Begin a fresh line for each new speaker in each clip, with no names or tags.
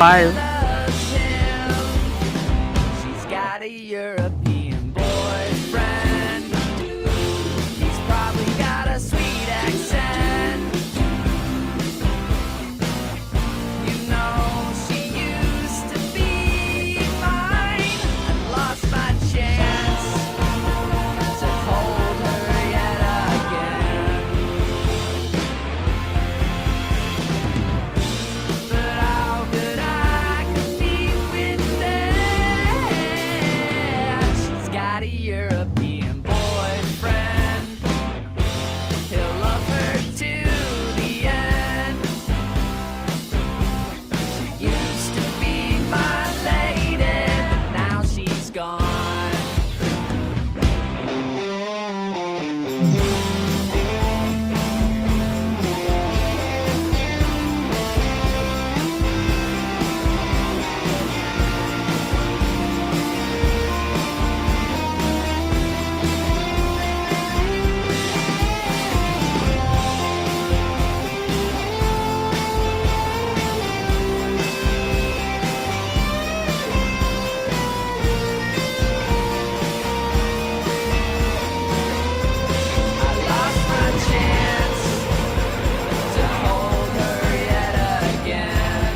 Five.
She's got a European boyfriend. He's probably got a sweet accent. You know, she used to be mine. I lost my chance to hold her yet again. But how could I compete with that? She's got a European boyfriend. He'll love her to the end. She used to be my lady, but now she's gone. I lost my chance to hold her yet again.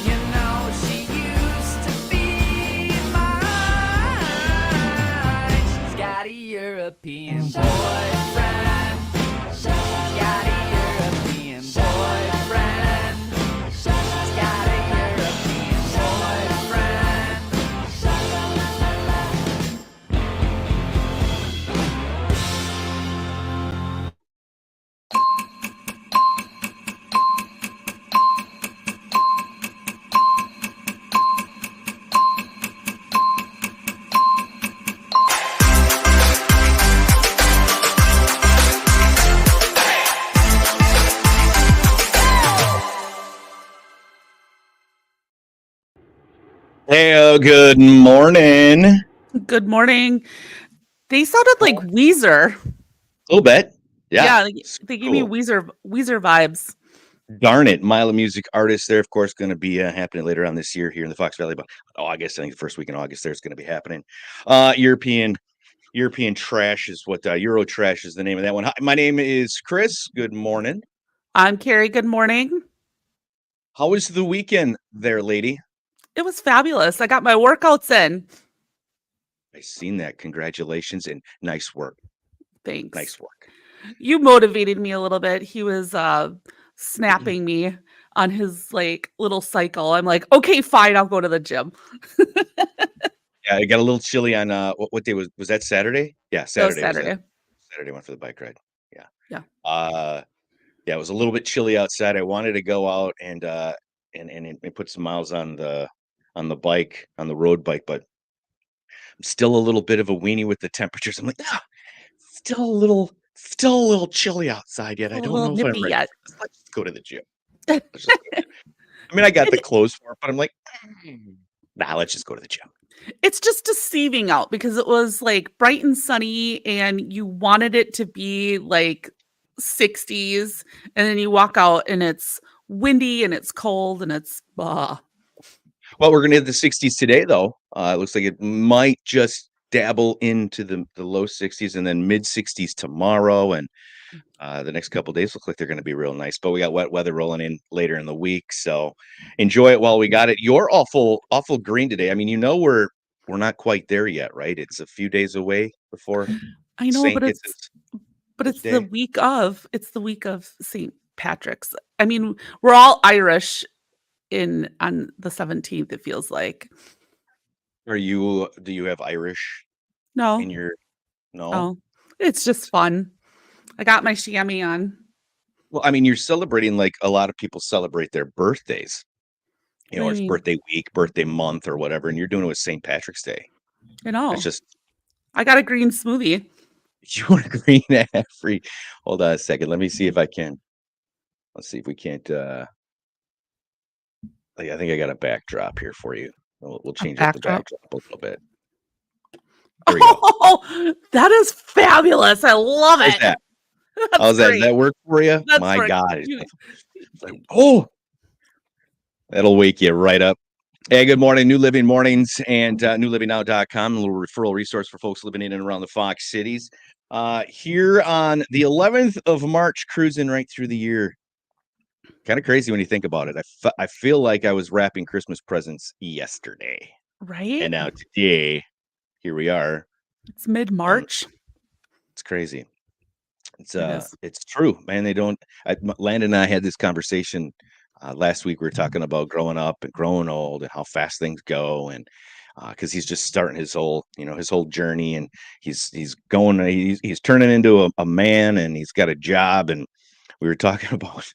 You know, she used to be mine. She's got a European boyfriend. She's got a European boyfriend. She's got a European boyfriend.
Hey, good morning.
Good morning. They sounded like Weezer.
A little bit. Yeah.
They gave me
cool.
Weezer vibes.
Darn it. Mile of Music artist there, of course, going to be happening later on this year here in the Fox Valley. But August, I think the first week in August, there's going to be happening. European Trash is what Euro Trash is the name of that one. Hi, my name is Chris. Good morning.
I'm Carrie. Good morning.
How was the weekend there, lady?
It was fabulous. I got my workouts in.
I seen that. Congratulations and nice work.
Thanks.
Nice work.
You motivated me a little bit. He was snapping me on his like little cycle. I'm like, okay, fine, I'll go to the gym.
Yeah, it got a little chilly on what day was that Saturday? Yeah, Saturday.
Saturday.
Saturday went for the bike ride. Yeah.
Yeah.
Yeah, it was a little bit chilly outside. I wanted to go out and put some miles on the bike, on the road bike, but I'm still a little bit of a weenie with the temperatures. I'm like, still a little chilly outside yet. I
A
don't
little
know if I'm
nippy
ready.
yet.
Let's just go to the gym. Let's just go to the gym. I mean, I got the clothes for it, but I'm like, let's just go to the gym.
It's just deceiving out because it was like bright and sunny and you wanted it to be like 60s, and then you walk out and it's windy and it's cold and it's
Well, we're gonna hit the 60s today, though. It looks like it might just dabble into the low 60s and then mid 60s tomorrow, and the next couple days look like they're going to be real nice. But we got wet weather rolling in later in the week, so enjoy it while we got it. You're awful green today. I mean, we're not quite there yet, right? It's a few days away before
I know,
Saint
but
gets
it's
day.
the week of St. Patrick's. I mean, we're all Irish on the 17th, it feels like.
Do you have Irish
No.
in your no?
Oh, it's just fun. I got my chamois on.
Well, I mean, you're celebrating like a lot of people celebrate their birthdays.
What do you
It's
mean?
birthday week, birthday month, or whatever, and you're doing it with St. Patrick's Day.
I know.
It's just
I got a green smoothie.
you want a green free. Hold on a second. Let me see if I can. Let's see if we can't. I think I got a backdrop here for you. We'll change up the backdrop a little bit. There we go.
Oh, that is fabulous. I love
How's
it.
that?
That's
How's that? Does
great.
that work for you?
That's
My
right.
God. It's like, oh, that'll wake you right up. Hey, good morning, New Living Mornings and newlivingnow.com, a little referral resource for folks living in and around the Fox cities. Here on the 11th of March, cruising right through the year. Kind of crazy when you think about it. I feel like I was wrapping Christmas presents yesterday.
Right?
And now today, here we are.
It's mid-March.
It's crazy.
It is.
It's true, man. Landon and I had this conversation last week. We were talking about growing up and growing old and how fast things go, and because he's just starting his whole journey, and he's turning into a man, and he's got a job, and we were talking about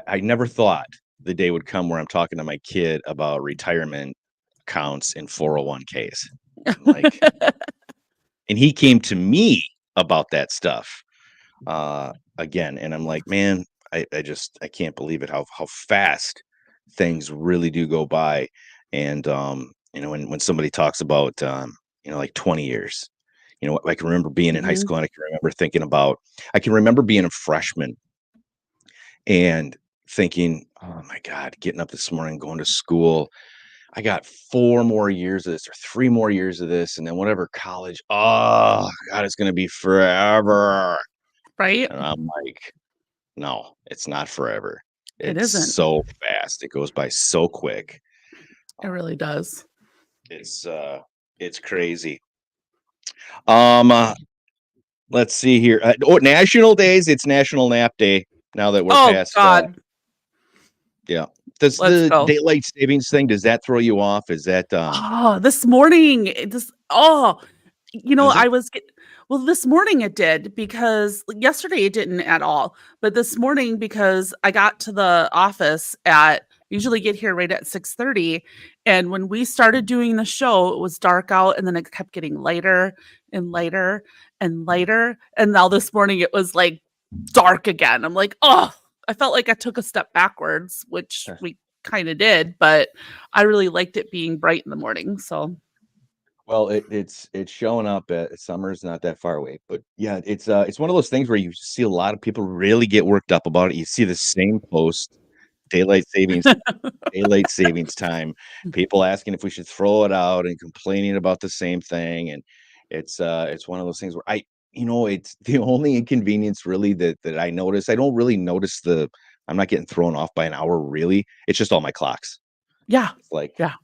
I never thought the day would come where I'm talking to my kid about retirement accounts and 401ks. Like, and he came to me about that stuff again, and I'm like, man, I can't believe it, how fast things really do go by. And when somebody talks about like 20 years, I can remember being in high
Mhm.
school, and I can remember being a freshman and thinking, oh my God, getting up this morning, going to school, I got 4 more years of this or 3 more years of this, and then whatever college, oh God, it's gonna be forever.
Right?
And I'm like, no, it's not forever.
It
It's
isn't.
so fast. It goes by so quick.
It really does.
It's crazy. Let's see here. National days, it's National Nap Day now that we're
Oh
past
God.
yeah. Does
Let's
the
go.
daylight savings thing, does that throw you off? Is that
Oh, this morning,
does it?
I was well, this morning it did because yesterday it didn't at all. But this morning, because I got to the office usually get here right at 6:30. And when we started doing the show, it was dark out and then it kept getting lighter and lighter and lighter. And now this morning it was like dark again. I'm like, oh, I felt like I took a step backwards, which we kind of did, but I really liked it being bright in the morning. So
Well, it's showing up. Summer's not that far away, but yeah, it's one of those things where you see a lot of people really get worked up about it. You see the same post, daylight savings, daylight savings time. People asking if we should throw it out and complaining about the same thing, and it's one of those things where it's the only inconvenience really that I notice. I don't really notice I'm not getting thrown off by an hour really. It's just all my clocks.
yeah,
It's like,
yeah,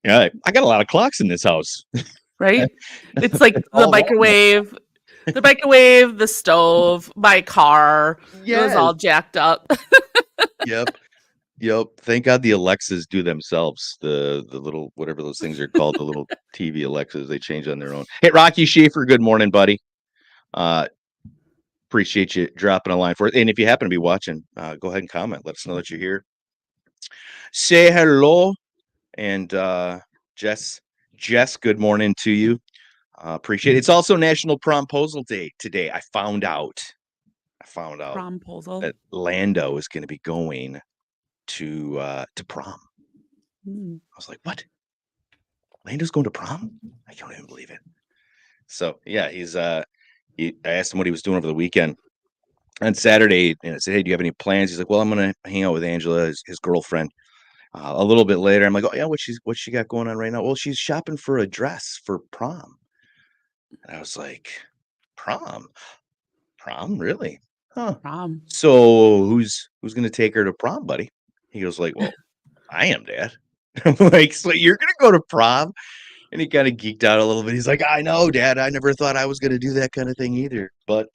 yeah, I got a lot of clocks in this house.
right. It's like
All wrong.
the microwave, the stove, my car. It was
Yes.
all jacked up.
Yep. Yep. Thank God the Alexas do themselves. The little whatever those things are called, the little TV Alexas, they change on their own. Hey, Rocky Schaefer, good morning, buddy. Uh Appreciate you dropping a line for it. And if you happen to be watching, go ahead and comment. Let us know that you're here. Say hello. And Jess, good morning to you. Appreciate it. It's also National Promposal Day today. I found out
Promposal.
that Lando is going to be going to prom.
Mm.
I was like, what? Lando's going to prom? I can't even believe it. So yeah, I asked him what he was doing over the weekend. On Saturday, and I said, hey, do you have any plans? He's like, well, I'm gonna hang out with Angela, his girlfriend. A little bit later, I'm like, oh yeah, what's she got going on right now? Well, she's shopping for a dress for prom. And I was like, prom? Prom? Really? Huh.
Prom.
So who's gonna take her to prom, buddy? He goes like, well, I am, Dad. I'm like, so you're gonna go to prom? And he kind of geeked out a little bit. He's like, I know, Dad. I never thought I was gonna do that kind of thing either. But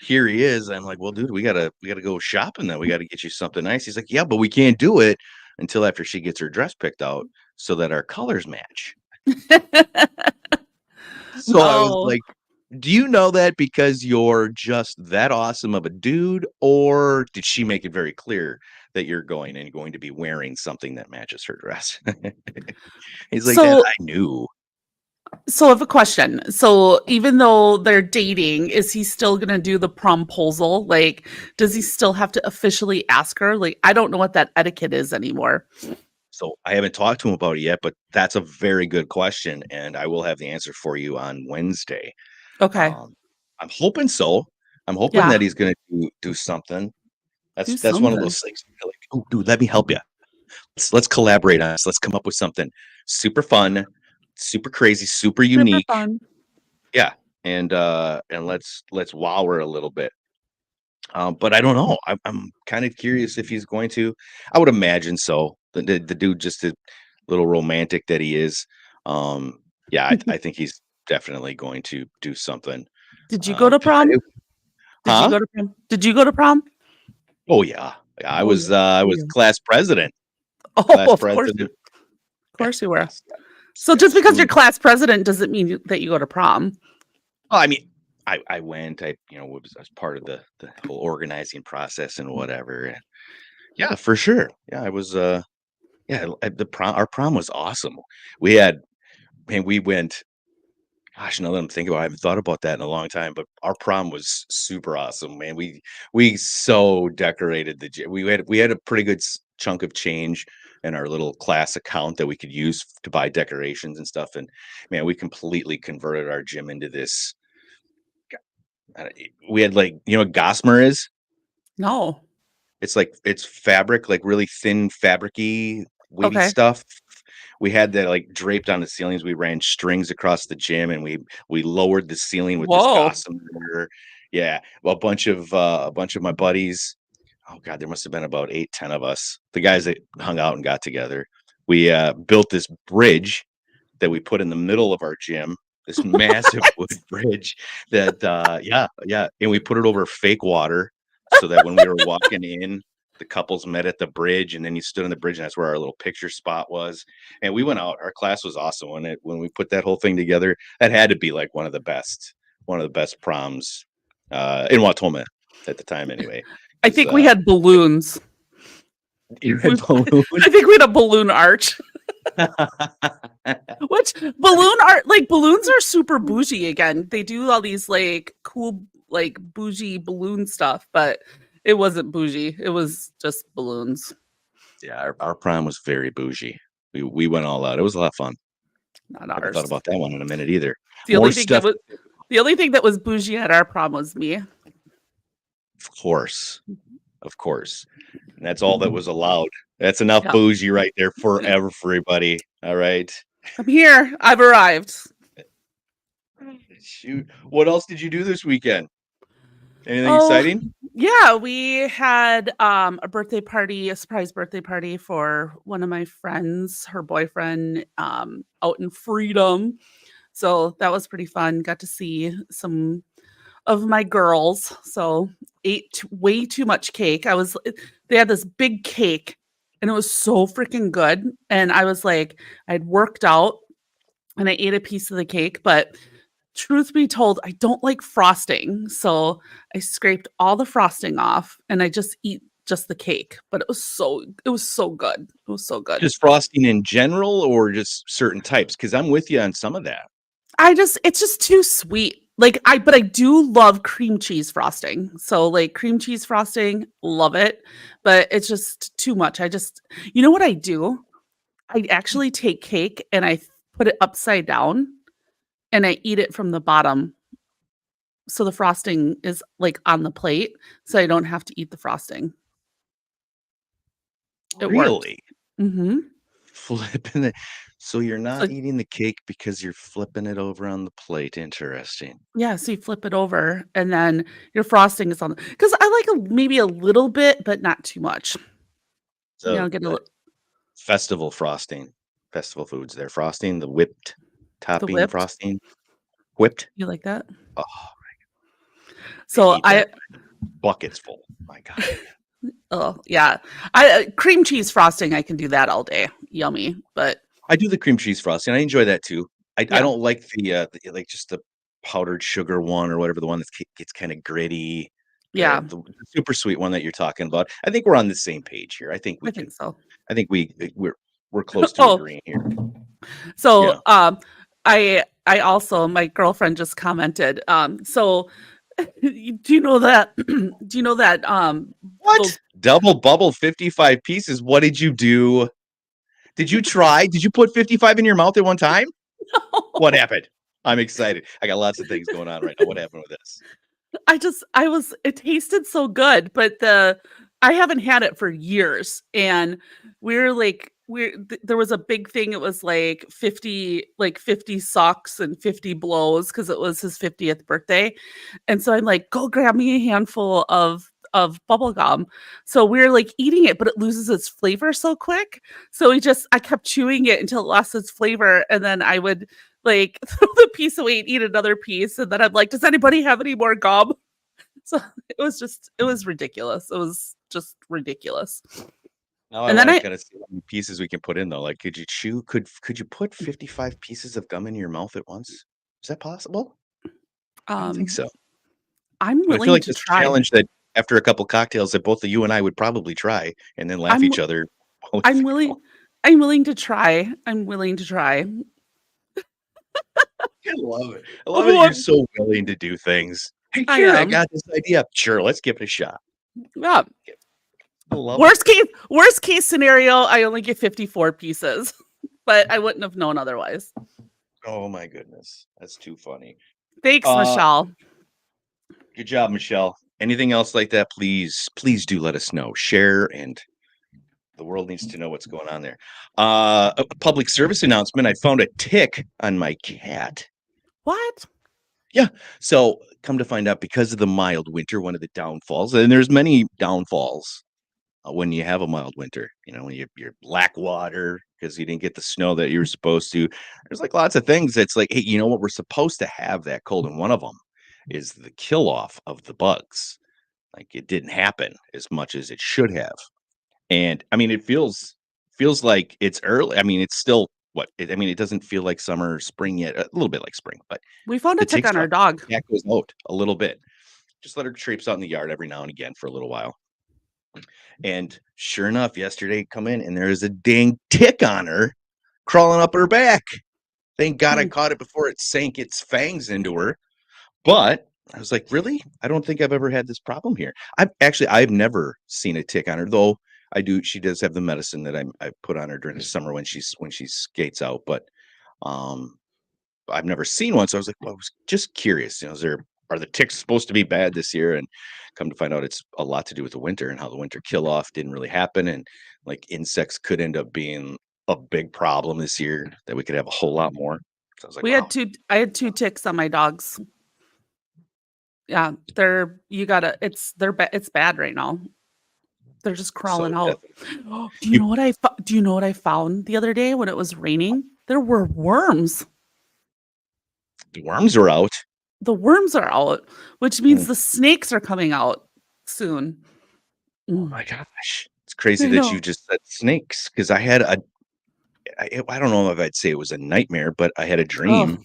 here he is. I'm like, well, dude, we gotta go shopping then. We gotta get you something nice. He's like, yeah, but we can't do it until after she gets her dress picked out so that our colors match. So I was
Oh.
like, do you know that because you're just that awesome of a dude, or did she make it very clear that you're going to be wearing something that matches her dress? He's like, Dad,
So
I knew.
so I have a question. So even though they're dating, is he still gonna do the promposal? Like, does he still have to officially ask her? Like, I don't know what that etiquette is anymore.
So I haven't talked to him about it yet, but that's a very good question, and I will have the answer for you on Wednesday.
Okay.
I'm hoping so. I'm hoping
Yeah.
that he's going to do something.
Do
That's one of
something.
those things. Like, oh, dude, let me help you. Let's collaborate on this. Let's come up with something super fun, super crazy, super
Super
unique.
fun.
Yeah, and let's wow her a little bit. But I don't know. I'm kind of curious if he's going to. I would imagine so. The dude, just a little romantic that he is. Yeah, I think he's definitely going to do something.
Did you go to
But
prom? Did you
huh?
go to prom? Did you go to prom?
Oh yeah, yeah.
Oh, yeah.
I
Oh,
was
yeah.
class president.
Oh,
Class
of course.
president.
Of course you were.
Yes.
So just
Yes.
because you're class president doesn't mean that you go to prom.
Well, I mean, I went. I was part of the whole organizing process and whatever. And yeah, for sure. Yeah, I was. Yeah, the prom. Our prom was awesome. We had, man. We went. Gosh, now that I'm thinking about it, I haven't thought about that in a long time. But our prom was super awesome, man. We so decorated we had a pretty good chunk of change in our little class account that we could use to buy decorations and stuff. And man, we completely converted our gym into this. We had, like, you know what Gossamer is?
No.
It's like it's fabric, like really thin fabricy, wavy
Okay.
stuff. We had that, like, draped on the ceilings. We ran strings across the gym, and we lowered the ceiling with this
Whoa.
gossamer. Yeah, a bunch of my buddies. Oh god, there must have been about 8, 10 of us. The guys that hung out and got together. We built this bridge that we put in the middle of our gym. This massive wood bridge that yeah, and we put it over fake water so that when we were walking in, the couples met at the bridge, and then you stood on the bridge, and that's where our little picture spot was. And we went out. Our class was awesome when we put that whole thing together. That had to be like one of the best proms in Watoma at the time, anyway.
I think we had balloons.
You had balloons.
I think we had a balloon arch. Which balloons are super bougie again. They do all these like cool like bougie balloon stuff, but it wasn't bougie. It was just balloons.
Yeah, our prom was very bougie. We went all out. It was a lot of fun.
Not
I haven't
ours.
thought about that one in a minute either.
The
More
only thing
stuff,
the only thing that was bougie at our prom was me.
of course, of course. And that's all that was allowed. That's enough
Yeah.
bougie right there for everybody. All right.
I'm here. I've arrived.
Shoot. What else did you do this weekend? Anything
Oh,
exciting?
yeah, we had a birthday party, a surprise birthday party for one of my friends, her boyfriend, out in Freedom. So that was pretty fun. Got to see some of my girls. So ate way too much cake. They had this big cake and it was so freaking good. And I was like, I'd worked out and I ate a piece of the cake, but truth be told, I don't like frosting. So I scraped all the frosting off and I just eat just the cake. But it was so good. It was so good.
Just frosting in general or just certain types? Because I'm with you on some of that.
It's just too sweet. But I do love cream cheese frosting. So like cream cheese frosting, love it. But it's just too much. You know what I do? I actually take cake and I put it upside down and I eat it from the bottom. So the frosting is like on the plate. So I don't have to eat the frosting. It works.
Really?
Mm-hmm.
Flipping it. So you're not
So
eating the cake because you're flipping it over on the plate. Interesting.
yeah, so you flip it over and then your frosting is on because I like maybe a little bit, but not too much.
So
Get
festival frosting, festival foods. They're frosting, the whipped
the
topping
whipped.
frosting, whipped.
You like that?
Oh,
So
eat that buckets full. My God.
yeah. Cream cheese frosting, I can do that all day. Yummy. But
I do the cream cheese frosting. I enjoy that too. I
yeah.
don't like like just the powdered sugar one or whatever, the one that gets kind of gritty.
Yeah,
The super sweet one that you're talking about. I think we're on the same page here. I think
I think so.
I think we're close to
Oh,
agreeing here.
so
Yeah.
I also my girlfriend just commented. So do you know that
What?
those
Double bubble 55 pieces. What did you do? Did you try? Did you put 55 in your mouth at one time? What happened? I'm excited. I got lots of things going on right now. What happened with this?
It tasted so good, but I haven't had it for years. And there was a big thing. It was like 50 sucks and 50 blows because it was his 50th birthday. And so I'm like, go grab me a handful of bubble gum. So we're like eating it, but it loses its flavor so quick. So I kept chewing it until it lost its flavor. And then I would like throw the piece away and eat another piece. And then I'm like, does anybody have any more gum? So it was ridiculous. It was just ridiculous.
Now I
And then
want to
I,
kind of see how many pieces we can put in though. Like, could you chew? Could you put 55 pieces of gum in your mouth at once? Is that possible? I don't think
um,
so.
I'm
But I feel
willing
like
to
this
try.
challenge that after a couple cocktails that both of you and I would probably try and then laugh
I'm,
each other while we
I'm willing,
fail.
I'm willing to try. I'm willing to try.
I love it. I love it.
Oh,
You're so willing to do things. Hey,
I
Jared, I
am.
got this idea. Sure, let's give it a shot.
Yeah.
I love it.
Worst case scenario, I only get 54 pieces, but I wouldn't have known otherwise.
Oh my goodness. That's too funny.
Thanks,
Uh,
Michelle.
good job, Michelle. Anything else like that, please do let us know. Share, and the world needs to know what's going on there. A public service announcement. I found a tick on my cat.
What?
Yeah. So come to find out, because of the mild winter, one of the downfalls, and there's many downfalls when you have a mild winter, when you're lack water because you didn't get the snow that you were supposed to. There's like lots of things that's like, hey, you know what? We're supposed to have that cold. And one of them is the kill off of the bugs. Like, it didn't happen as much as it should have. And I mean, it feels like it's early. I mean, it's still it doesn't feel like summer or spring yet. A little bit like spring, but
We found a
the
tick
ticks
on
are
our dog.
cat goes out a little bit. Just let her traipse out in the yard every now and again for a little while. And sure enough, yesterday come in and there is a dang tick on her crawling up her back. Thank God I
Hmm.
caught it before it sank its fangs into her. But I was like, really? I don't think I've ever had this problem here. I've never seen a tick on her, though. I do. She does have the medicine that I put on her during the summer when she skates out. But um, I've never seen one, so I was like, well, I was just curious. Are the ticks supposed to be bad this year? And come to find out, it's a lot to do with the winter and how the winter kill off didn't really happen, and like insects could end up being a big problem this year, that we could have a whole lot more. So I was like,
We
wow.
had I had two ticks on my dogs. Yeah, it's bad right now. They're just crawling
So
out.
definitely.
Do you know what I found the other day when it was raining? There were worms.
The worms are out.
The worms are out, which means
Mm.
the snakes are coming out soon.
Oh my gosh. It's crazy
I
that you
know.
just said snakes, because I don't know if I'd say it was a nightmare, but I had a
Oh,
dream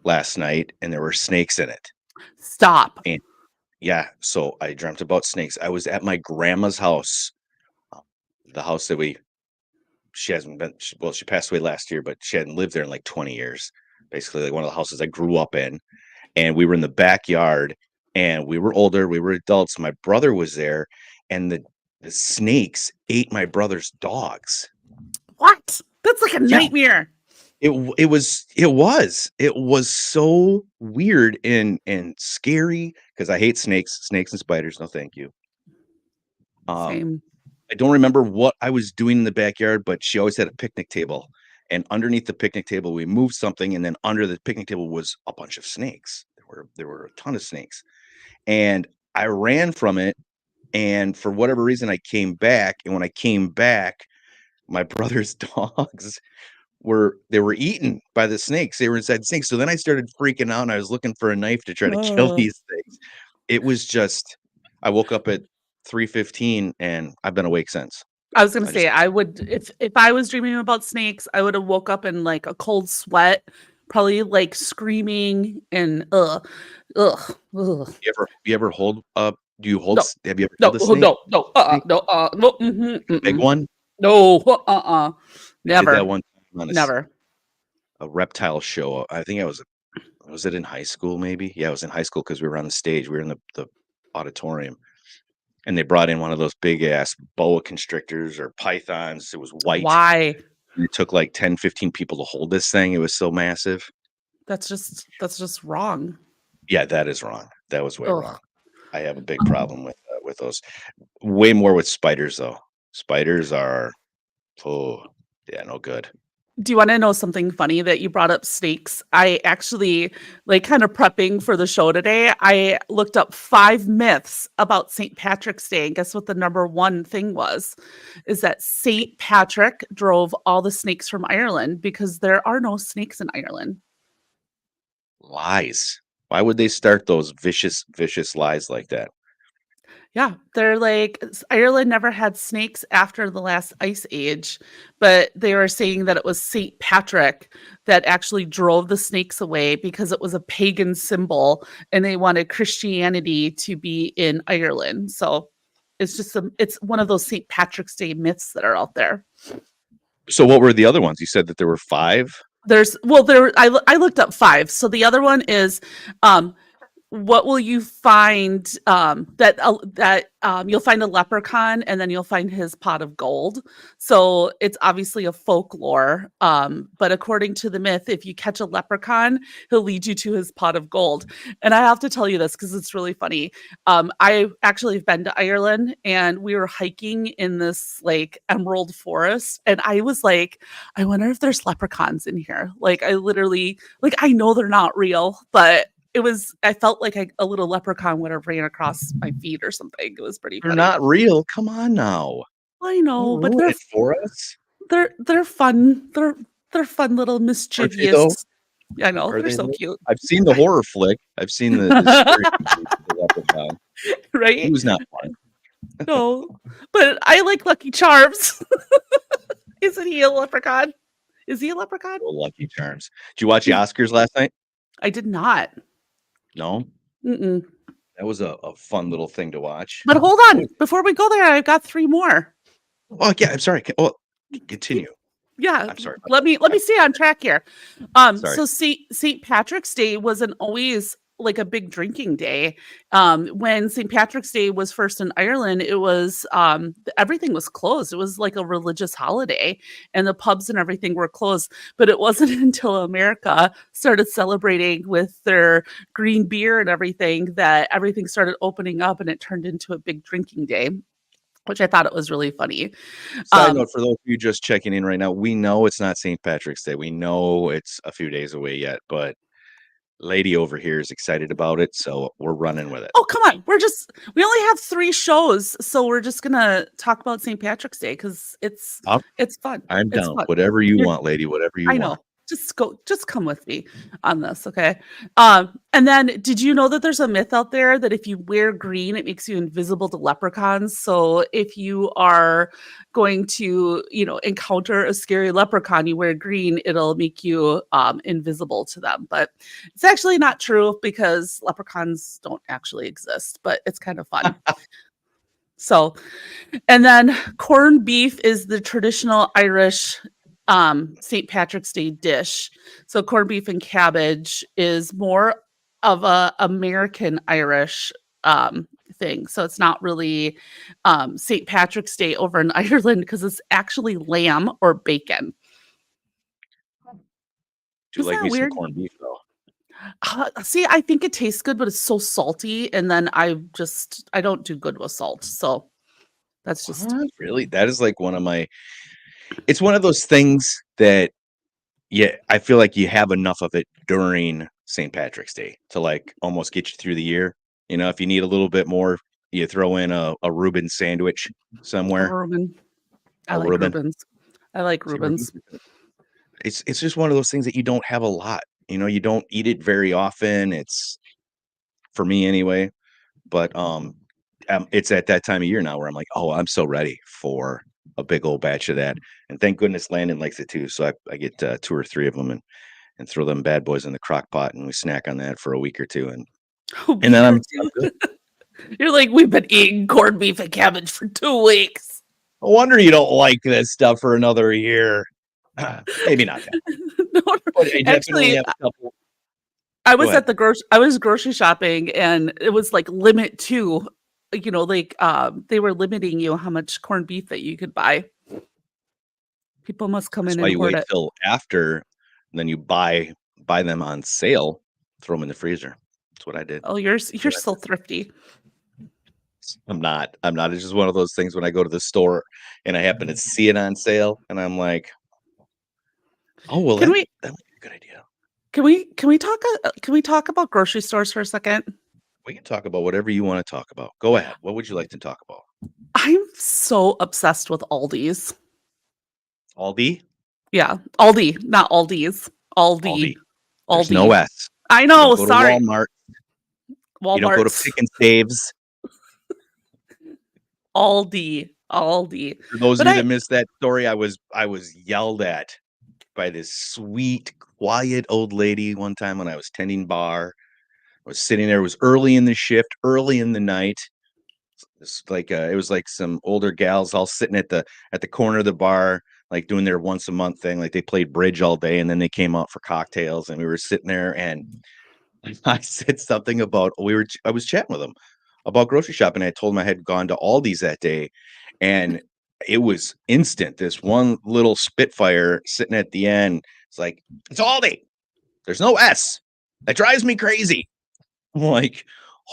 last night and there were snakes in it.
stop.
And yeah, so I dreamt about snakes. I was at my grandma's house, uh, the house that she hasn't been, she passed away last year, but she hadn't lived there in like 20 years. Basically, like one of the houses I grew up in. And we were in the backyard and we were older, we were adults. My brother was there, and the snakes ate my brother's dogs.
What? That's like a
Yeah.
nightmare.
It was so weird and scary, because I hate snakes and spiders. No, thank you. Um,
Same.
I don't remember what I was doing in the backyard, but she always had a picnic table. And underneath the picnic table, we moved something, and then under the picnic table was a bunch of snakes. There were a ton of snakes. And I ran from it, and for whatever reason, I came back. And when I came back, my brother's dogs were eaten by the snakes. They were inside the snakes. So then I started freaking out, and I was looking for a knife to try to kill
Oh.
these things. It was just, I woke up at 3:15 and I've been awake since.
I was gonna
I
say
just
I would if I was dreaming about snakes, I would have woke up in like a cold sweat, probably like screaming and ugh.
you ever hold up do you hold
No,
s have you ever
no,
held a snake? Snake?
no,
A big one?
no,
I did that
never,
one time on
never.
a reptile show. I think I was it in high school maybe? Yeah, I was in high school because we were on the stage. We were in the auditorium, and they brought in one of those big ass boa constrictors or pythons. It was white,
Why?
and it took like 10, 15 people to hold this thing. It was so massive.
That's just wrong.
Yeah, that is wrong. That was way
Ugh.
wrong. I have a big problem with those. Way more with spiders though. Spiders are, oh yeah, no good.
Do you wanna know something funny that you brought up snakes? I actually, like, kind of prepping for the show today, I looked up 5 myths about St. Patrick's Day, and guess what the number 1 thing was? Is that St. Patrick drove all the snakes from Ireland because there are no snakes in Ireland.
Lies. Why would they start those vicious lies like that?
Yeah, they're like Ireland never had snakes after the last ice age, but they were saying that it was St. Patrick that actually drove the snakes away because it was a pagan symbol and they wanted Christianity to be in Ireland. So it's one of those St. Patrick's Day myths that are out there.
So what were the other ones? You said that there were 5?
I looked up 5. So the other one is what will you find you'll find a leprechaun and then you'll find his pot of gold. So it's obviously a folklore, but according to the myth, if you catch a leprechaun, he'll lead you to his pot of gold. And I have to tell you this because it's really funny. I actually have been to Ireland and we were hiking in this like emerald forest and I was like, I wonder if there's leprechauns in here. Like I literally, like I know they're not real, but I felt like a little leprechaun would have ran across my feet or something. It was pretty
They're
funny.
not real. Come on now.
I know,
Don't
but
ruin it for us.
they're fun. They're fun little
though?
mischievous. I know,
Are
they're
they
so
though?
cute,
I've seen the horror flick. I've seen the scary movie with the leprechaun. He
right?
was not fun.
No, but I like Lucky Charms. Isn't he a leprechaun? Is he a leprechaun?
Oh, Lucky Charms. Did you watch the Oscars last night?
I did not.
No?
Mm-mm.
That was a fun little thing to watch.
But hold on, before we go there, I've got 3 more.
Oh, yeah, I'm sorry. Oh, continue.
Yeah,
I'm sorry.
let me stay on track here.
Sorry.
So St. Patrick's Day wasn't always like a big drinking day. When St. Patrick's Day was first in Ireland, it was everything was closed. It was like a religious holiday, and the pubs and everything were closed. But it wasn't until America started celebrating with their green beer and everything that everything started opening up, and it turned into a big drinking day. Which I thought it was really funny.
Side note for those of you just checking in right now, we know it's not St. Patrick's Day. We know it's a few days away yet, but lady over here is excited about it, so we're running with it.
Oh, come on. We only have 3 shows, so we're just gonna talk about St. Patrick's Day because it's fun.
I'm
It's
down.
fun.
Whatever you
You're-
want, lady. Whatever you
I know.
want.
Just come with me on this, okay? And then did you know that there's a myth out there that if you wear green, it makes you invisible to leprechauns? So if you are going to, encounter a scary leprechaun, you wear green, it'll make you invisible to them. But it's actually not true because leprechauns don't actually exist, but it's kind of fun. So, and then corned beef is the traditional Irish St. Patrick's Day dish. So corned beef and cabbage is more of a American Irish thing. So it's not really St. Patrick's Day over in Ireland because it's actually lamb or bacon.
Do you
Isn't
like
that
me some
weird?
corned beef though?
See, I think it tastes good, but it's so salty, and then I don't do good with salt. So that's just
What? Really? That is like one of my it's one of those things that I feel like you have enough of it during St. Patrick's Day to like almost get you through the year. You know, if you need a little bit more, you throw in a Reuben sandwich somewhere.
Reuben. I
A
like
Reuben.
Reubens. I like
See,
Reubens.
It's just one of those things that you don't have a lot. You know, you don't eat it very often. It's for me anyway. But it's at that time of year now where I'm like, oh, I'm so ready for a big old batch of that. And thank goodness Landon likes it too. So I get 2 or 3 of them and throw them bad boys in the crock pot and we snack on that for a week or 2. And then I'm good.
You're like, we've been eating corned beef and cabbage for 2 weeks.
No wonder you don't like this stuff for another year. Maybe not that.
No,
But I definitely
actually,
have a couple.
I was
ahead.
I was grocery shopping and it was like limit 2. They were limiting you how much corned beef that you could buy. People must come
That's
in
why
and
you
hoard
wait
it.
till after, and then you buy buy them on sale, throw them in the freezer. That's what I did.
Oh, you're so thrifty.
I'm not. It's just one of those things when I go to the store and I happen to see it on sale, and I'm like, oh well,
Can we
that might be a good idea.
can we talk about grocery stores for a second?
We can talk about whatever you want to talk about. Go ahead. What would you like to talk about?
I'm so obsessed with Aldi's.
Aldi?
Yeah, Aldi, not Aldi's. Aldi.
Aldi. There's
Aldi.
no S.
I
You
know,
don't go to
sorry.
Walmart. You don't go to
Walmart's.
Pick and Saves.
Aldi. Aldi.
For those
But
of you
I
that missed that story, I was yelled at by this sweet, quiet old lady one time when I was tending bar. I was sitting there. It was early in the shift, early in the night. It's like it was like some older gals all sitting at the corner of the bar, like doing their once a month thing. Like they played bridge all day, and then they came out for cocktails, and we were sitting there, and I said something about I was chatting with them about grocery shopping. I told them I had gone to Aldi's that day, and it was instant. This one little Spitfire sitting at the end. It's like, it's Aldi. There's no S. That drives me crazy. I'm like,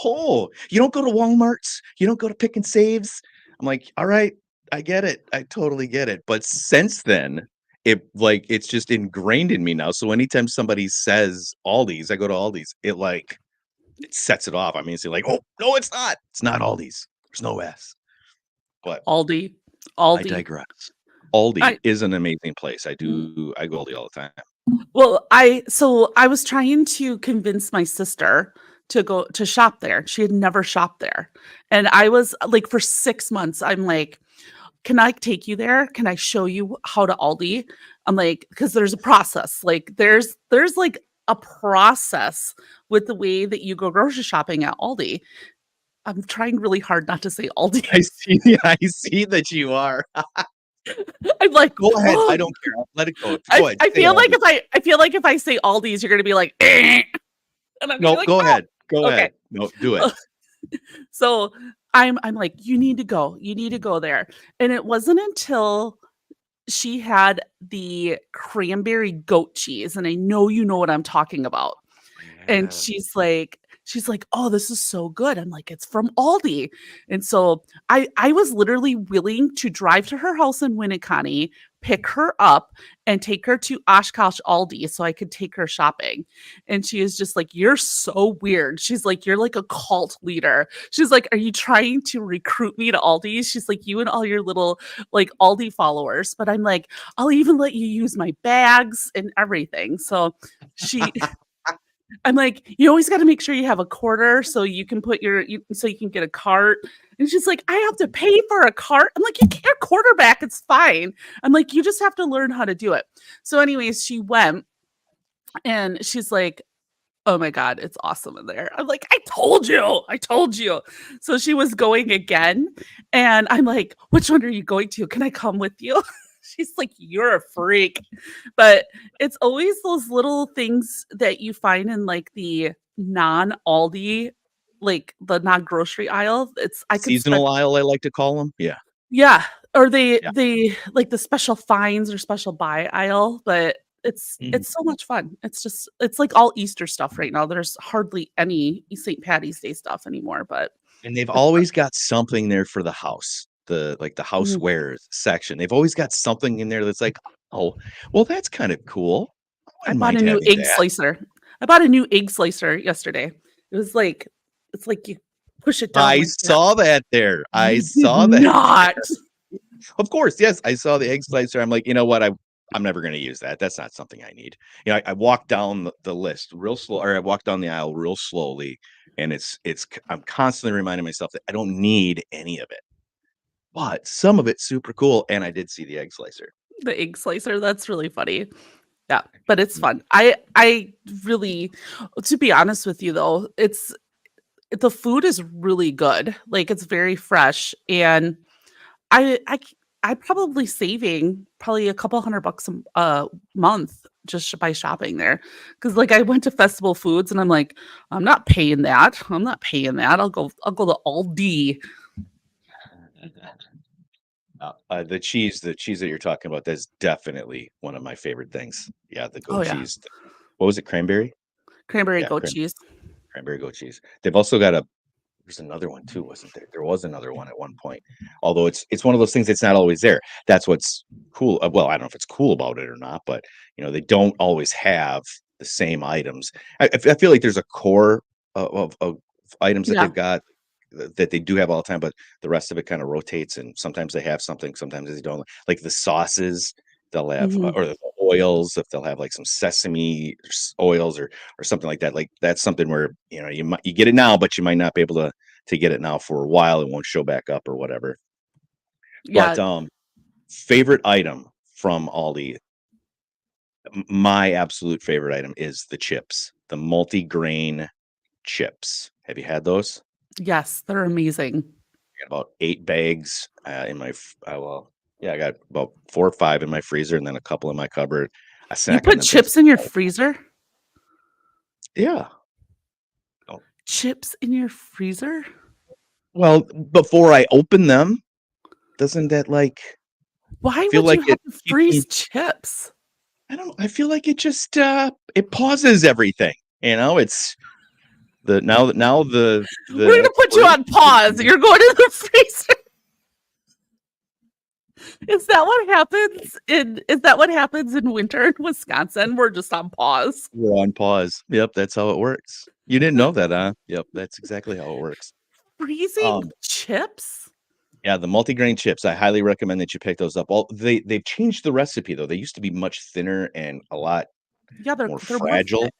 oh, you don't go to Walmart's, you don't go to Pick and Saves. I'm like, all right, I get it. I totally get it. But since then, it's just ingrained in me now. So anytime somebody says Aldi's, I go to Aldi's, it sets it off. I mean, it's like, oh no, it's not. It's not Aldi's. There's no S. But
Aldi.
I
Aldi.
digress. Aldi
I-
is an amazing place. I go Aldi all the time.
Well, I was trying to convince my sister to go to shop there. She had never shopped there. And I was like, for 6 months, I'm like, can I take you there? Can I show you how to Aldi? I'm like, because there's a process. Like there's like a process with the way that you go grocery shopping at Aldi. I'm trying really hard not to say Aldi.
I see that you are.
I'm like,
Go ahead.
"Oh."
I don't care. Let it go. Go ahead.
I
Say
feel like
Aldi.
I feel like if I say Aldi's, you're gonna be like, "Eh." And I'm gonna
No,
be like,
go
"No."
ahead. Go
Okay.
ahead. No, do it.
So I'm like, you need to go. You need to go there. And it wasn't until she had the cranberry goat cheese, and I know you know what I'm talking about. And she's like, oh, this is so good. I'm like, it's from Aldi. And so I was literally willing to drive to her house in Winneconne, pick her up, and take her to Oshkosh Aldi so I could take her shopping. And she is just like, you're so weird. She's like, you're like a cult leader. She's like, are you trying to recruit me to Aldi? She's like, you and all your little like Aldi followers. But I'm like, I'll even let you use my bags and everything. So she I'm like, you always got to make sure you have a quarter so you can put so you can get a cart. And she's like, I have to pay for a cart. I'm like, you can't quarterback. It's fine. I'm like, you just have to learn how to do it. So, anyways, she went and she's like, oh my God, it's awesome in there. I'm like, I told you. I told you. So she was going again. And I'm like, which one are you going to? Can I come with you? She's like, you're a freak. But it's always those little things that you find in like the non-Aldi, like the non-grocery aisle. It's I could spend,
Seasonal aisle, I like to call them. Yeah.
yeah. Or
Yeah.
they like the special finds or special buy aisle, but it's
Mhm.
it's so much fun. It's like all Easter stuff right now. There's hardly any St. Patty's Day stuff anymore, but
And they've
it's fun.
always got something there for the house, the
Mhm.
housewares section. They've always got something in there that's like, oh, well, that's kind of cool. I
I
wouldn't
bought
mind
a new
having
egg
that.
slicer. I bought a new egg slicer yesterday. It was like it's like you push it down
I
like that.
saw that there. I
You did
saw that.
not.
Of course, yes, I saw the egg slicer. I'm like, you know what? I'm never going to use that. That's not something I need. I walked down the list real slow, or I walked down the aisle real slowly, and I'm constantly reminding myself that I don't need any of it, but some of it's super cool. And I did see the egg slicer.
The egg slicer, that's really funny. Yeah, but it's fun. I really, to be honest with you though, the food is really good. Like it's very fresh, and I probably saving probably a couple $100 a month just by shopping there. Because like I went to Festival Foods and I'm like, I'm not paying that. I'm not paying that. I'll go to Aldi.
The cheese that you're talking about, that's definitely one of my favorite things. Yeah, the
Oh
goat
yeah.
cheese. what was it? Cranberry?
Cranberry
Yeah,
goat cheese.
cranberry goat cheese. They've also got there's another one too, wasn't there? There was another one at one point. Although it's one of those things that's not always there. That's what's cool. Well, I don't know if it's cool about it or not, but they don't always have the same items. I feel like there's a core of items that
Yeah.
they've got that they do have all the time, but the rest of it kind of rotates, and sometimes they have something, sometimes they don't. Like the sauces, they'll have
Mhm.
or the oils, if they'll have like some sesame oils or something like that. Like that's something where you get it now, but you might not be able to get it now for a while. It won't show back up or whatever. But
Yeah.
favorite item from Aldi, my absolute favorite item is the chips, the multi-grain chips. Have you had those?
Yes, they're amazing.
Got about 8 bags in my well, yeah, I got about 4 or 5 in my freezer and then a couple in my cupboard. I
You
snack on
put
them things.
chips in your freezer?
Yeah.
Chips in your freezer?
Well, before I open them, doesn't that
Why
feel
would
like
you have
it
to
keeps me
freeze chips?
I don't know, I feel like it just it pauses everything. It's now the
We're gonna put you on pause. You're going to the freezer. Is that what happens in winter in Wisconsin? We're just on pause.
We're on pause. Yep, that's how it works. You didn't know that, huh? Yep, that's exactly how it works.
Freezing chips?
Yeah, the multigrain chips, I highly recommend that you pick those up. They've changed the recipe though. They used to be much thinner and a lot
Yeah, they're
more
more
fragile.
thick.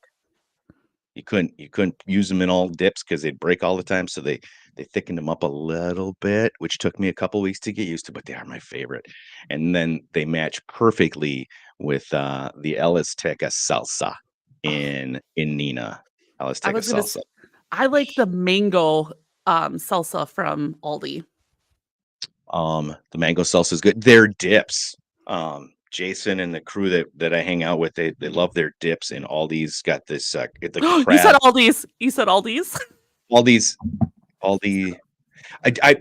You couldn't use them in all dips because they'd break all the time. So they thickened them up a little bit, which took me a couple weeks to get used to, but they are my favorite. And then they match perfectly with the Ellis Teca salsa in Nina. Ellis
I
Teca
was gonna
salsa.
I like the mango salsa from Aldi.
The mango salsa is good. Their dips. Jason and the crew that I hang out with, they love their dips, and Aldi's got this the
You said
crab.
Aldi's. You said Aldi's.
Aldi's I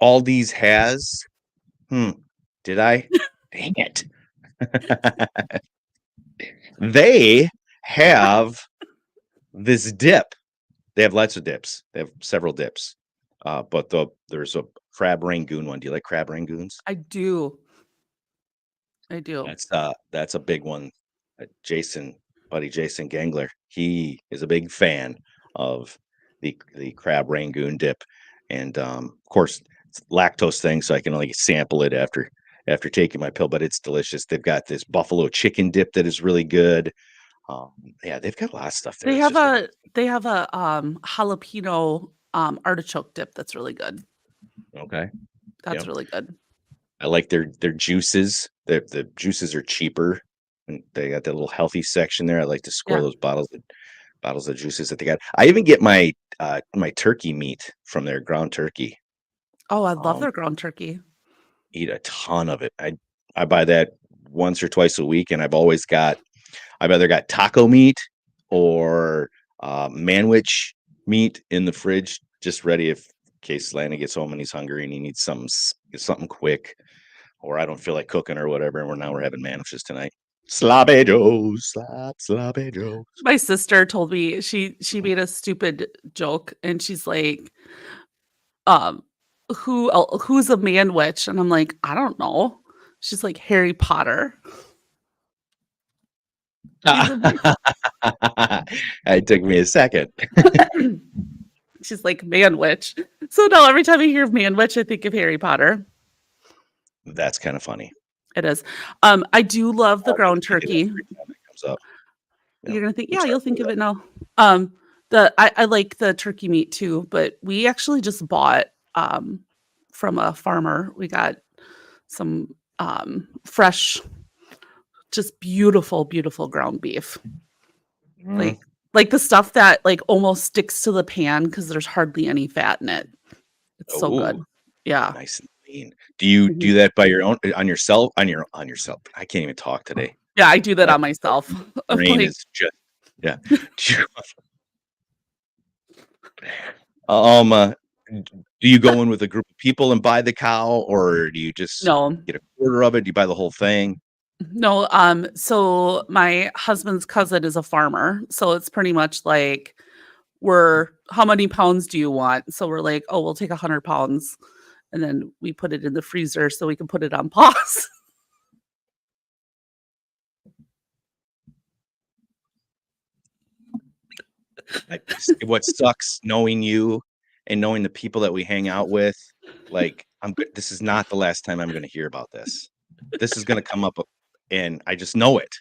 Aldi's has. Did I? Dang it. They have this dip. They have lots of dips. They have several dips. But there's a crab rangoon one. Do you like crab rangoons?
I do. I do.
That's a big one. Buddy Jason Gangler, he is a big fan of the crab rangoon dip, and of course it's a lactose thing, so I can only sample it after taking my pill. But it's delicious. They've got this buffalo chicken dip that is really good. Yeah, they've got a lot of stuff there.
They
It's
have
just
a jalapeno artichoke dip that's really good.
okay.
That's
Yep.
really good.
I like their juices. The juices are cheaper, and they got that little healthy section there. I like to score
Yeah.
those bottles of juices that they got. I even get my my turkey meat from their ground turkey.
Oh, I love
Um,
their ground turkey.
Eat a ton of it. I buy that once or twice a week, and I've either got taco meat or manwich meat in the fridge, just ready if in case Lana gets home and he's hungry and he needs something quick, or I don't feel like cooking or whatever. And we're having manwishes tonight. Sloppy Joe's, sloppy Joe's.
My sister told me she made a stupid joke and she's like, who's a man witch? And I'm like, I don't know. She's like Harry Potter.
It took me a second.
She's like man witch. So now every time I hear of man witch, I think of Harry Potter.
That's kind of funny.
It is. I do love the
I'll
ground
think of that
turkey.
every time it comes up.
You're gonna think,
I'm
yeah,
sorry
you'll
for
think of
that.
it now. I like the turkey meat too, but we actually just bought from a farmer. We got some fresh, just beautiful, beautiful ground beef.
Mm,
Like the stuff that like almost sticks to the pan because there's hardly any fat in it. It's so good.
ooh,
Yeah.
nice and lean. Do you
Mhm.
do that by your own on yourself? On yourself. I can't even talk today.
Yeah, I do that
My
on myself. I'm
brain
like,
is just yeah. Um, uh, do you go in with a group of people and buy the cow, or do you just
no,
get a quarter of it? Do you buy the whole thing?
No, so my husband's cousin is a farmer, so it's pretty much like we're how many pounds do you want? So we're like, oh, we'll take 100 pounds, and then we put it in the freezer so we can put it on pause.
What sucks knowing you and knowing the people that we hang out with, like I'm good. This is not the last time I'm going to hear about this. This is going to come up, and I just know it.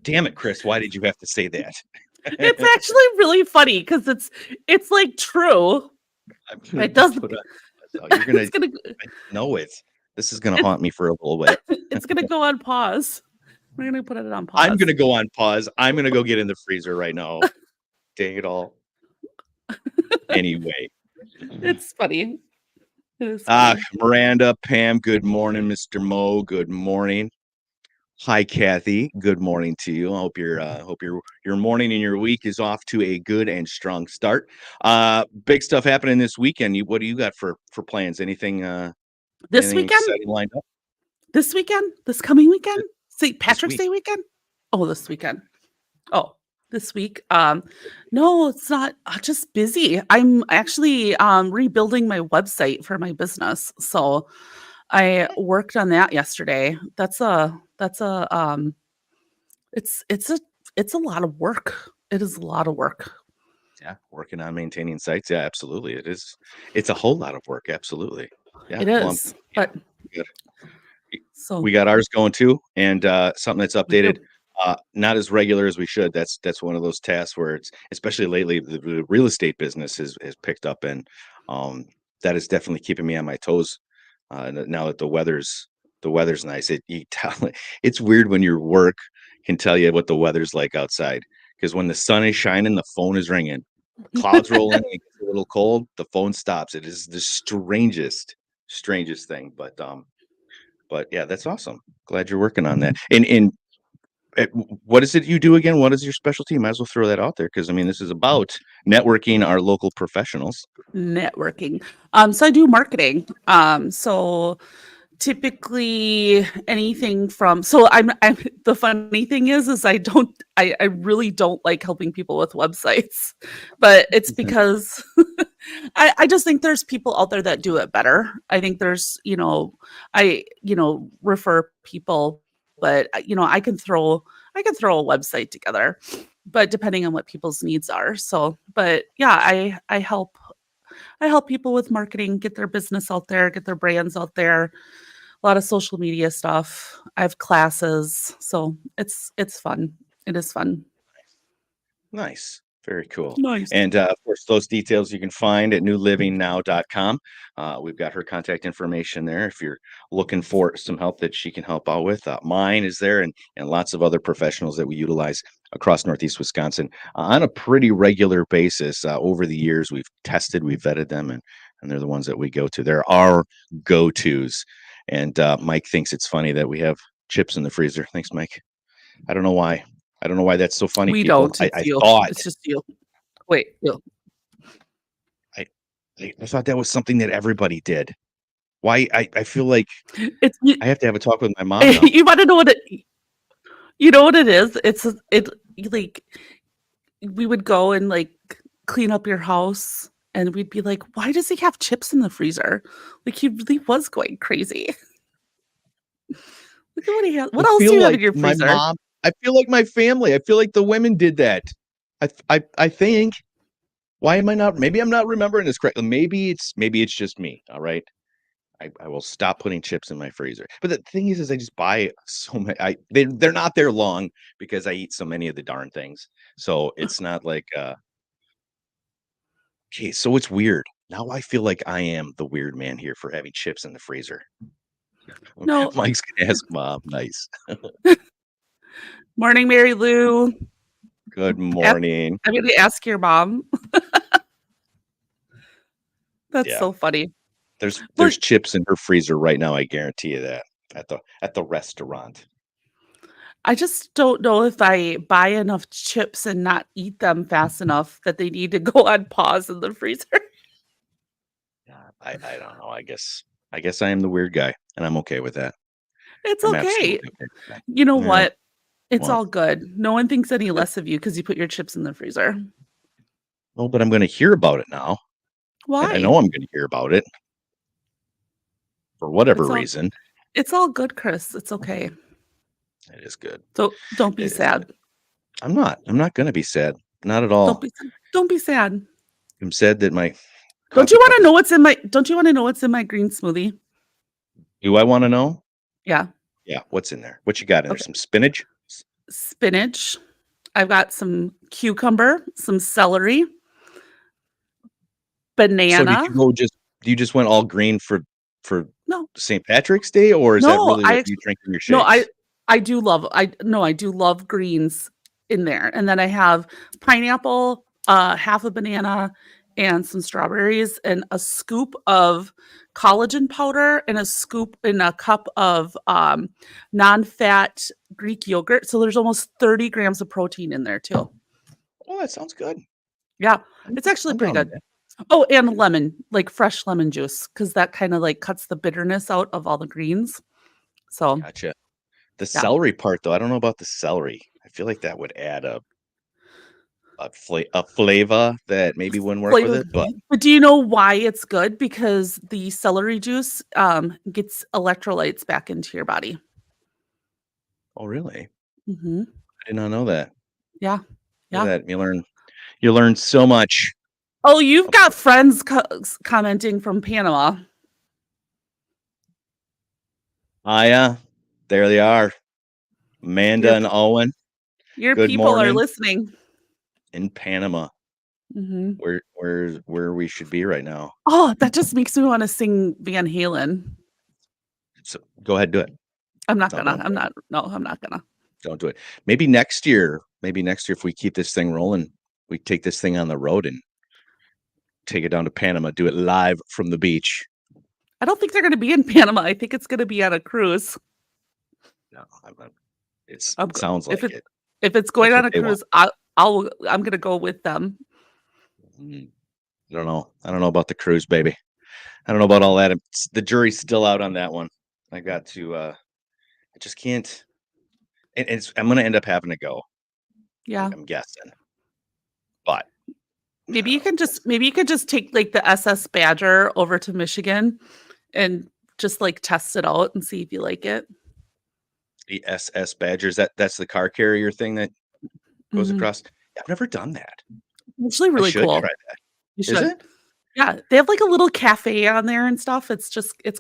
Damn it, Chris! Why did you have to say that?
It's actually really funny because it's like true.
I'm gonna
It does.
put you're gonna
It's gonna
I know it. This is gonna haunt me for a little bit.
it's gonna go on pause. We're gonna put it on pause.
I'm gonna go on pause. I'm gonna go get in the freezer right now. Dang it all. Anyway.
It's funny. It is funny.
Miranda, Pam, good morning. Mr. Mo, good morning. Hi, Kathy. Good morning to you. I hope your morning and your week is off to a good and strong start. Big stuff happening this weekend. What do you got for plans? Anything
This
anything
weekend?
exciting lined up?
This weekend? This coming weekend? St. Patrick's
week.
Day weekend? Oh, this weekend. Oh, this week. No, it's not just busy. I'm actually rebuilding my website for my business. So I worked on that yesterday. That's a it's a lot of work. It is a lot of work.
Yeah, working on maintaining sites. Yeah, absolutely. It is. It's a whole lot of work. Absolutely. Yeah.
It
well,
is. But
good.
so
We got ours going too, and something that's
we
updated.
do.
Not as regular as we should. That's one of those tasks where it's especially lately the real estate business has picked up, and that is definitely keeping me on my toes. Now that the weather's nice, it's weird when your work can tell you what the weather's like outside, because when the sun is shining, the phone is ringing. Clouds roll in, and it gets a little cold, the phone stops. It is the strangest thing, but yeah, that's awesome. Glad you're working on that. And what is it you do again? What is your specialty? Might as well throw that out there, because I mean, this is about networking our local professionals.
Networking. So I do marketing. So typically anything from so I'm the funny thing is I really don't like helping people with websites, but it's
Okay.
because I just think there's people out there that do it better. I think there's, I, refer people, but I can throw a website together, but depending on what people's needs are. So, but yeah, I help people with marketing, get their business out there, get their brands out there, a lot of social media stuff. I have classes, so it's fun. It is fun.
Nice. Very cool.
Nice.
And of course, those details you can find at newlivingnow.com. We've got her contact information there if you're looking for some help that she can help out with. Mine is there, and lots of other professionals that we utilize across Northeast Wisconsin on a pretty regular basis. Over the years, we've vetted them, and they're the ones that we go to. There are go tos. And Mike thinks it's funny that we have chips in the freezer. Thanks, Mike. I don't know why. I don't know why that's so funny,
We
people.
don't. It's
I
you.
thought
It's just you. Wait, you.
I thought that was something that everybody did. Why I feel like
It's you.
I have to have a talk with my mom now.
You want to know what it? You know what it is? Like we would go and like clean up your house, and we'd be like, "Why does he have chips in the freezer?" Like he really was going crazy. Look at what he has. What
I
else do
feel
you have in
like
your
my
freezer?
mom. I feel like my family. I feel like the women did that. I think. Why am I not? Maybe I'm not remembering this correctly. Maybe it's just me. All right. I will stop putting chips in my freezer. But the thing is I just buy so many. They're not there long because I eat so many of the darn things. So it's not like okay. So it's weird. Now I feel like I am the weird man here for having chips in the freezer.
No.
Mike's gonna ask mom. Nice.
Morning, Mary Lou.
Good morning.
I'm going to ask your mom. That's
Yeah.
so funny.
There's chips in her freezer right now. I guarantee you that at the restaurant.
I just don't know if I buy enough chips and not eat them fast enough that they need to go on pause in the freezer.
Yeah, I don't know. I guess I am the weird guy, and I'm okay with that.
It's
I'm
okay.
absolutely okay with that.
You know
Yeah.
what? It's
What?
all good. No one thinks any less of you because you put your chips in the freezer.
Well, but I'm going to hear about it now. I
Why?
know I'm going to hear about it for whatever
It's all
reason.
it's all good, Chris. It's okay.
It is good.
So don't be
It is good.
sad.
I'm not. I'm not going to be sad. Not at all.
Don't be sad.
I'm sad that my
Don't
coffee
you want
cup
to
is.
know what's in my don't you want to know what's in my green smoothie?
Do I want to know?
Yeah.
Yeah. What's in there? What you got in there?
Okay.
Some spinach?
Spinach. I've got some cucumber, some celery,
So
banana.
you just went all green for
No,
St. Patrick's Day, or is that
no,
really what you drink in your
no,
shakes?
I do love I do love greens in there. And then I have pineapple, half a banana, and some strawberries, and a scoop of collagen powder, and a scoop in a cup of non-fat Greek yogurt. So there's almost 30 grams of protein in there too.
Oh, that sounds good.
Yeah, it's actually
I'm
pretty
down with
good.
that.
Oh, and lemon, like fresh lemon juice, because that kind of like cuts the bitterness out of all the greens. So
Gotcha. The
yeah.
celery part, though, I don't know about the celery. I feel like that would add a flavor that maybe wouldn't work with
Flavor.
it. But
But do you know why it's good? Because the celery juice gets electrolytes back into your body.
oh, really?
Hmm.
I did not know that.
Yeah.
Look
Yeah.
at that. You learn so much.
Oh, you've got friends commenting from Panama.
There they are. Amanda and Owen
Your
Good
people are
morning.
listening.
in Panama,
Hmm.
where we should be right now.
Oh, that just makes me want to sing Van Halen.
So go ahead, do it.
I'm not
No,
gonna.
don't
I'm not. No, I'm not gonna.
Don't do it. Maybe next year, if we keep this thing rolling, we take this thing on the road and take it down to Panama, do it live from the beach.
I don't think they're going to be in Panama. I think it's going to be on a cruise.
No, it
I'm
sounds
if
like
it
it.
if it's going
That's
on
what
a
they want.
cruise, I'm going to go with them.
Mm, I don't know. I don't know about the cruise, baby. I don't know about all that. The jury's still out on that one. I got to. I just can't. I'm going to end up having to go.
Yeah.
I'm guessing. But
Maybe you could just take like the SS Badger over to Michigan and just like test it out and see if you like it.
the SS Badgers, that's the car carrier thing that goes
Mhm.
across. I've never done that.
Actually
I
really
should
cool.
try that.
You
Is
should.
it?
Yeah, they have like a little cafe on there and stuff. It's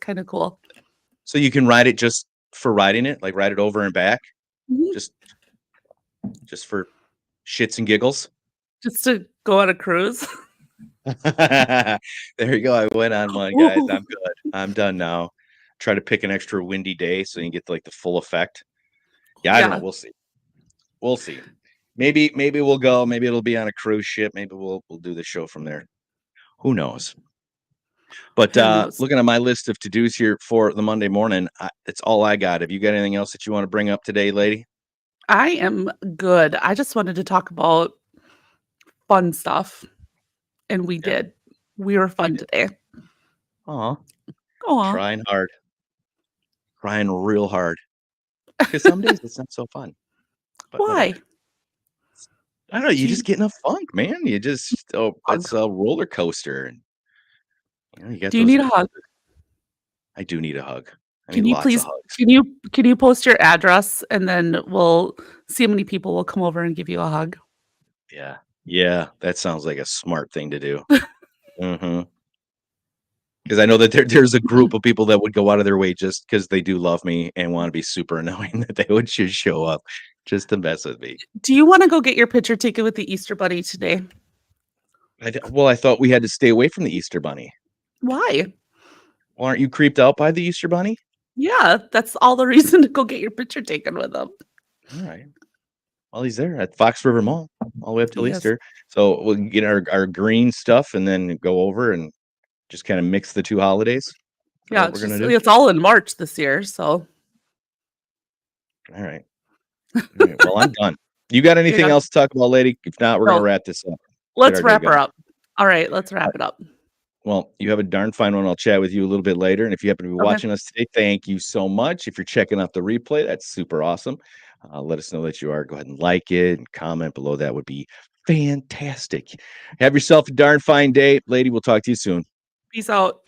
kind of cool.
So you can ride it just for riding it, like ride it over and back,
Mhm.
just for shits and giggles.
Just to go on a cruise.
There you go. I went on one, guys.
Ooh.
I'm good. I'm done now. Try to pick an extra windy day so you can get like the full effect. Yeah, I don't know.
Yeah.
We'll see. We'll see. Maybe we'll go. Maybe it'll be on a cruise ship. Maybe we'll do the show from there. Who knows? But
Who knows?
looking at my list of to-dos here for the Monday morning, it's all I got. Have you got anything else that you want to bring up today, lady?
I am good. I just wanted to talk about fun stuff. And we
Yeah.
did. We were fun today.
Aw,
Aw.
trying hard. Trying real hard. Because some days it's not so fun. But
Why?
whatever. I don't know. You
Do
just get in a funk, man. You just
Hug.
it's a roller coaster, and you got
Do you
those.
need a hug?
I do need a hug. I
Can
need
you
lots
please
of hugs.
can you post your address and then we'll see how many people will come over and give you a hug?
Yeah, yeah. That sounds like a smart thing to do. Mm-hmm. Because I know that there's a group of people that would go out of their way just because they do love me and want to be super annoying that they would just show up just to mess with me.
Do you want to go get your picture taken with the Easter Bunny today?
Well, I thought we had to stay away from the Easter Bunny.
Why?
Well, aren't you creeped out by the Easter Bunny?
Yeah, that's all the reason to go get your picture taken with him.
All right. Well, he's there at Fox River Mall all the way up till
He is.
Easter. So we'll get our green stuff and then go over and just kind of mix the two holidays. Is that
Yeah,
what we're gonna do.
it's all in March this year, so
All right. All right. Well, I'm done. You got anything
done?
else to talk about, lady? If not, we're
No.
gonna wrap this up.
Let's
our day
wrap her
going.
up. All right, let's wrap it up.
Well, you have a darn fine one. I'll chat with you a little bit later. And if you happen to be
Okay.
watching us today, thank you so much. If you're checking out the replay, that's super awesome. Let us know that you are. Go ahead and like it and comment below. That would be fantastic. Have yourself a darn fine day. Lady, we'll talk to you soon.
Peace out.